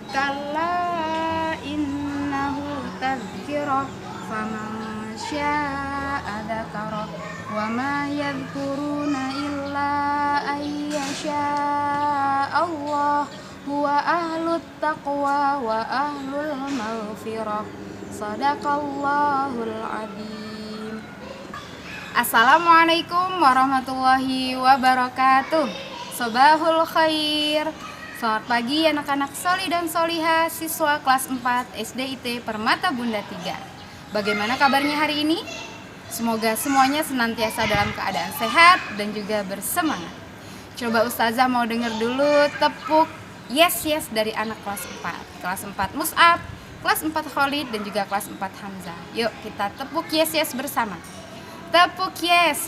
Kalla innahu tadhkirah faman syaa'a dzakara wa ma yadhkuruna illa ayyasha Allah huwa ahlut taqwa wa ahlul maghfirah. Shadaqallahul adzim. Assalamualaikum warahmatullahi wabarakatuh. Sobahul khair. Selamat pagi anak-anak soli dan soliha siswa kelas 4 SDIT Permata Bunda 3. Bagaimana kabarnya hari ini? Semoga semuanya senantiasa dalam keadaan sehat dan juga bersemangat. Coba Ustazah mau denger dulu tepuk yes dari anak kelas 4. Kelas 4 Mus'ab, kelas 4 Khalid dan juga kelas 4 Hamzah. Yuk kita tepuk yes bersama. Tepuk yes.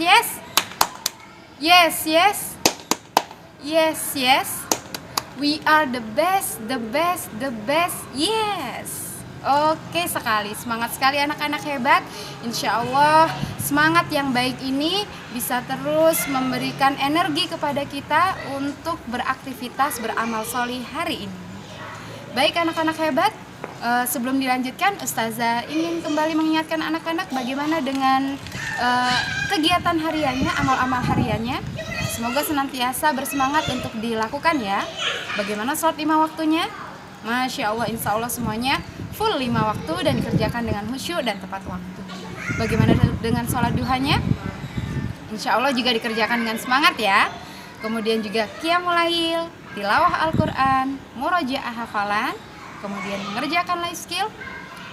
We are the best. Yes. Oke sekali, semangat sekali anak-anak hebat. Insya Allah semangat yang baik ini bisa terus memberikan energi kepada kita untuk beraktivitas beramal solih hari ini. Baik anak-anak hebat, sebelum dilanjutkan Ustazah ingin kembali mengingatkan anak-anak bagaimana dengan kegiatan hariannya, amal-amal hariannya. Semoga senantiasa bersemangat untuk dilakukan ya. Bagaimana sholat 5 waktunya? Masya Allah, insya Allah semuanya full 5 waktu dan dikerjakan dengan khusyuk dan tepat waktu. Bagaimana dengan sholat duhanya? Insya Allah juga dikerjakan dengan semangat ya. Kemudian juga qiyamul lail, tilawah Al-Quran, murojaah hafalan, kemudian mengerjakan life skill.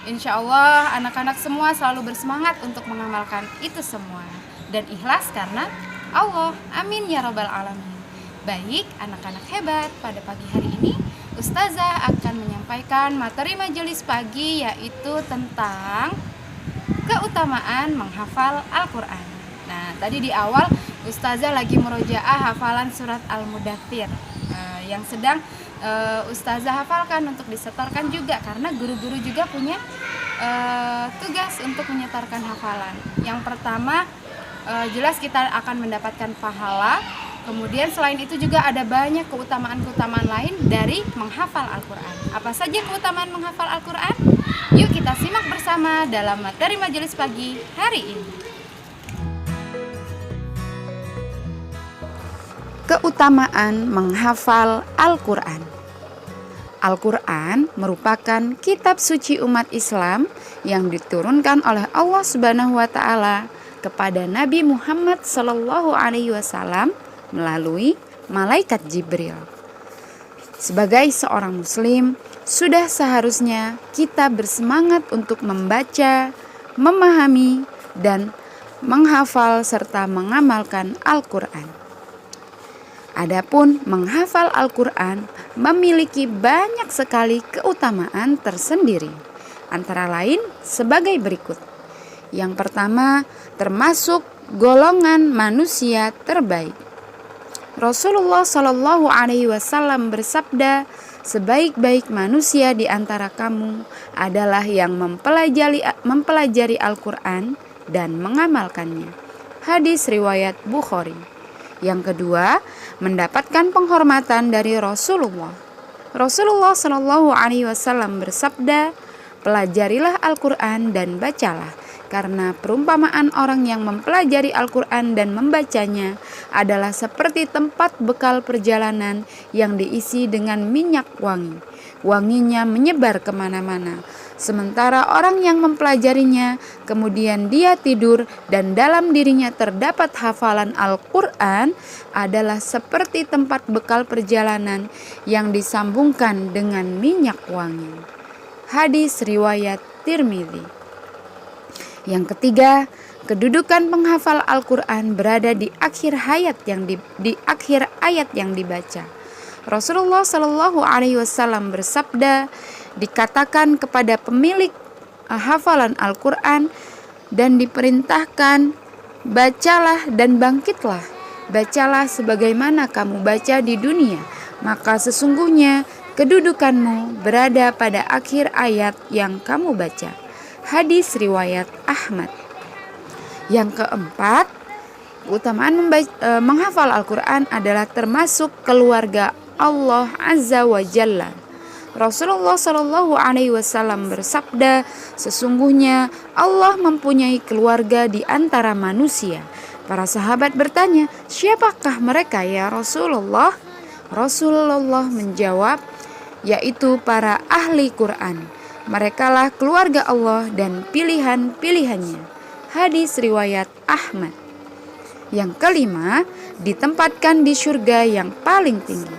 Insya Allah anak-anak semua selalu bersemangat untuk mengamalkan itu semua dan ikhlas karena Allah. Amin ya rabbal alamin. Baik anak-anak hebat, pada pagi hari ini Ustazah akan menyampaikan materi majelis pagi yaitu tentang keutamaan menghafal Al-Quran. Nah tadi di awal Ustazah lagi murojaah hafalan surat Al-Mudaththir yang sedang Ustazah hafalkan untuk disetorkan juga karena guru-guru juga punya tugas untuk menyetorkan hafalan. Yang pertama jelas kita akan mendapatkan pahala. Kemudian selain itu juga ada banyak keutamaan-keutamaan lain dari menghafal Al-Quran. Apa saja keutamaan menghafal Al-Quran? Yuk kita simak bersama dalam materi majelis pagi hari ini. Keutamaan menghafal Al-Quran. Al-Quran merupakan kitab suci umat Islam yang diturunkan oleh Allah Subhanahu wa Ta'ala kepada Nabi Muhammad SAW melalui malaikat Jibril. Sebagai seorang muslim, sudah seharusnya kita bersemangat untuk membaca, memahami, dan menghafal serta mengamalkan Al-Quran. Adapun menghafal Al-Quran memiliki banyak sekali keutamaan tersendiri, antara lain sebagai berikut. Yang pertama, termasuk golongan manusia terbaik. Rasulullah Shallallahu Alaihi Wasallam bersabda, sebaik-baik manusia di antara kamu adalah yang mempelajari Al-Quran dan mengamalkannya. Hadis riwayat Bukhari. Yang kedua, mendapatkan penghormatan dari Rasulullah. Rasulullah Shallallahu Alaihi Wasallam bersabda, pelajarilah Al-Quran dan bacalah. Karena perumpamaan orang yang mempelajari Al-Quran dan membacanya adalah seperti tempat bekal perjalanan yang diisi dengan minyak wangi. Wanginya menyebar kemana-mana. Sementara orang yang mempelajarinya, kemudian dia tidur dan dalam dirinya terdapat hafalan Al-Quran adalah seperti tempat bekal perjalanan yang disambungkan dengan minyak wangi. Hadis riwayat Tirmidzi. Yang ketiga, kedudukan penghafal Al-Quran berada di akhir ayat yang dibaca. Rasulullah Shallallahu Alaihi Wasallam bersabda, dikatakan kepada pemilik hafalan Al-Quran dan diperintahkan, bacalah dan bangkitlah. Bacalah sebagaimana kamu baca di dunia, maka sesungguhnya kedudukanmu berada pada akhir ayat yang kamu baca. Hadis riwayat Ahmad. Yang keempat, keutamaan menghafal Al-Quran adalah termasuk keluarga Allah Azza wa Jalla. Rasulullah Shallallahu Alaihi Wasallam bersabda, sesungguhnya Allah mempunyai keluarga di antara manusia. Para sahabat bertanya, siapakah mereka ya Rasulullah? Rasulullah menjawab, yaitu para ahli Quran. Merekalah keluarga Allah dan pilihan-pilihannya. Hadis riwayat Ahmad. Yang kelima, ditempatkan di surga yang paling tinggi.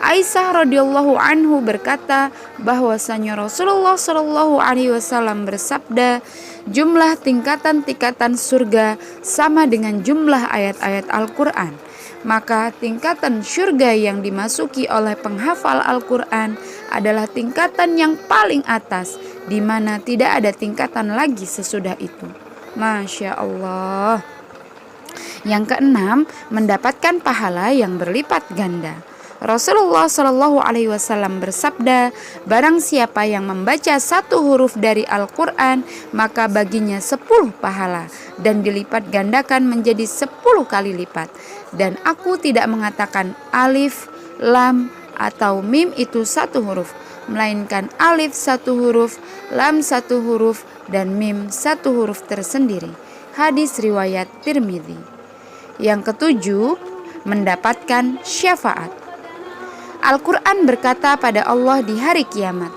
Aisyah radhiyallahu anhu berkata bahwasanya Rasulullah Shallallahu Alaihi Wasallam bersabda, jumlah tingkatan-tingkatan surga sama dengan jumlah ayat-ayat Al-Quran. Maka tingkatan surga yang dimasuki oleh penghafal Al-Quran adalah tingkatan yang paling atas, di mana tidak ada tingkatan lagi sesudah itu. Masya Allah. Yang keenam, mendapatkan pahala yang berlipat ganda. Rasulullah Shallallahu Alaihi Wasallam bersabda, barang siapa yang membaca satu huruf dari Al-Quran, maka baginya 10 pahala dan dilipat gandakan menjadi 10 kali lipat. Dan aku tidak mengatakan alif, lam, atau mim itu satu huruf, melainkan alif satu huruf, lam satu huruf, dan mim satu huruf tersendiri. Hadis riwayat Tirmidzi. Yang ketujuh, mendapatkan syafaat. Al-Quran berkata pada Allah di hari kiamat,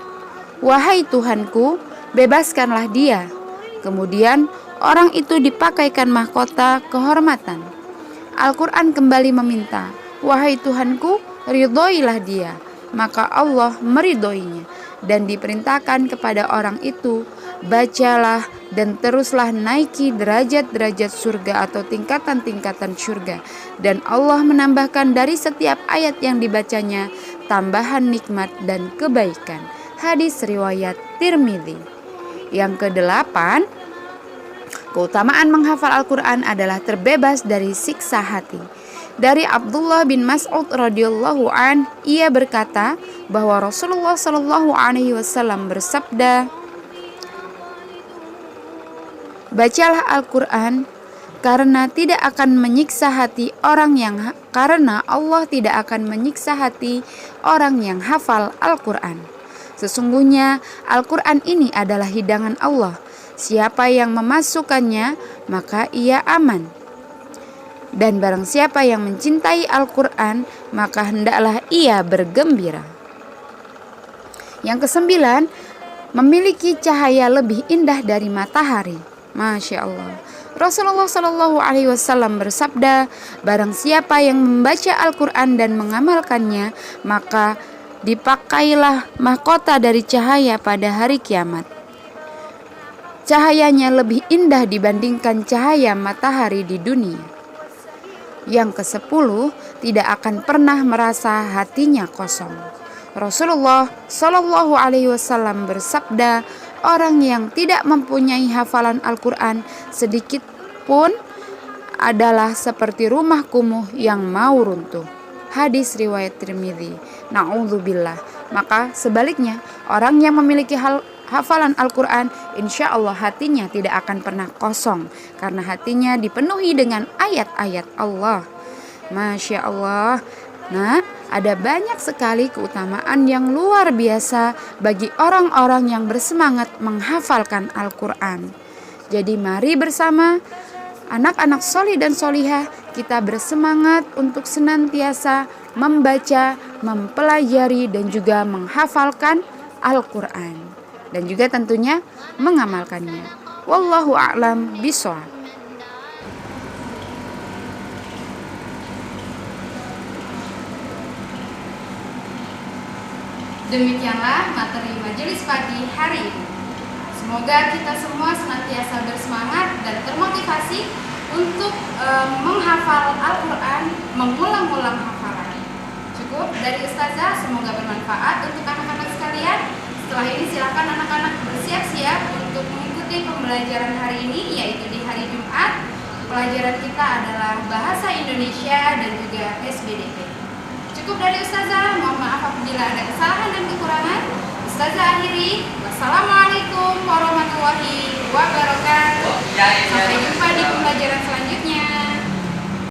wahai Tuhanku, bebaskanlah dia. Kemudian orang itu dipakaikan mahkota kehormatan. Al-Quran kembali meminta, wahai Tuhanku, ridhoilah dia. Maka Allah meridhoinya dan diperintahkan kepada orang itu, bacalah dan teruslah naiki derajat-derajat surga atau tingkatan-tingkatan surga. Dan Allah menambahkan dari setiap ayat yang dibacanya tambahan nikmat dan kebaikan. Hadis riwayat Tirmidzi. Yang kedelapan, keutamaan menghafal Al-Quran adalah terbebas dari siksa hati. Dari Abdullah bin Mas'ud radhiyallahu an, ia berkata bahwa Rasulullah Shallallahu Alaihi Wasallam bersabda, bacalah Al-Quran karena tidak akan menyiksa hati orang yang karena Allah tidak akan menyiksa hati orang yang hafal Al-Quran. Sesungguhnya Al-Quran ini adalah hidangan Allah. Siapa yang memasukkannya, maka ia aman. Dan barang siapa yang mencintai Al-Quran, maka hendaklah ia bergembira. Yang kesembilan, memiliki cahaya lebih indah dari matahari. Masya Allah. Rasulullah Shallallahu Alaihi Wasallam bersabda, barang siapa yang membaca Al-Quran dan mengamalkannya, maka dipakailah mahkota dari cahaya pada hari kiamat. Cahayanya lebih indah dibandingkan cahaya matahari di dunia. Yang ke-10, tidak akan pernah merasa hatinya kosong. Rasulullah Shallallahu Alaihi Wasallam bersabda, orang yang tidak mempunyai hafalan Al-Quran sedikit pun adalah seperti rumah kumuh yang mau runtuh. Hadis riwayat Tirmidzi. Na'udzubillah. Maka sebaliknya, orang yang memiliki hafalan Al-Quran, insya Allah hatinya tidak akan pernah kosong, karena hatinya dipenuhi dengan ayat-ayat Allah. Masya Allah. Nah, ada banyak sekali keutamaan yang luar biasa bagi orang-orang yang bersemangat menghafalkan Al-Quran. Jadi mari bersama anak-anak solih dan solihah kita bersemangat untuk senantiasa membaca, mempelajari, dan juga menghafalkan Al-Quran. Dan juga tentunya mengamalkannya. Wallahu a'lam bishawab. Demikianlah materi majelis pagi hari ini. Semoga kita semua senantiasa bersemangat dan termotivasi untuk menghafal Al-Quran, mengulang-ulang hafalan. Cukup dari Ustazah, semoga bermanfaat untuk anak-anak sekalian. Setelah ini silakan anak-anak bersiap-siap untuk mengikuti pembelajaran hari ini, yaitu di hari Jumat. Pelajaran kita adalah Bahasa Indonesia dan juga SBDP. Cukup dari Ustazah, mohon maaf apabila ada kesalahan dan kekurangan. Ustazah akhiri, wassalamualaikum warahmatullahi wabarakatuh. Sampai jumpa di pembelajaran selanjutnya.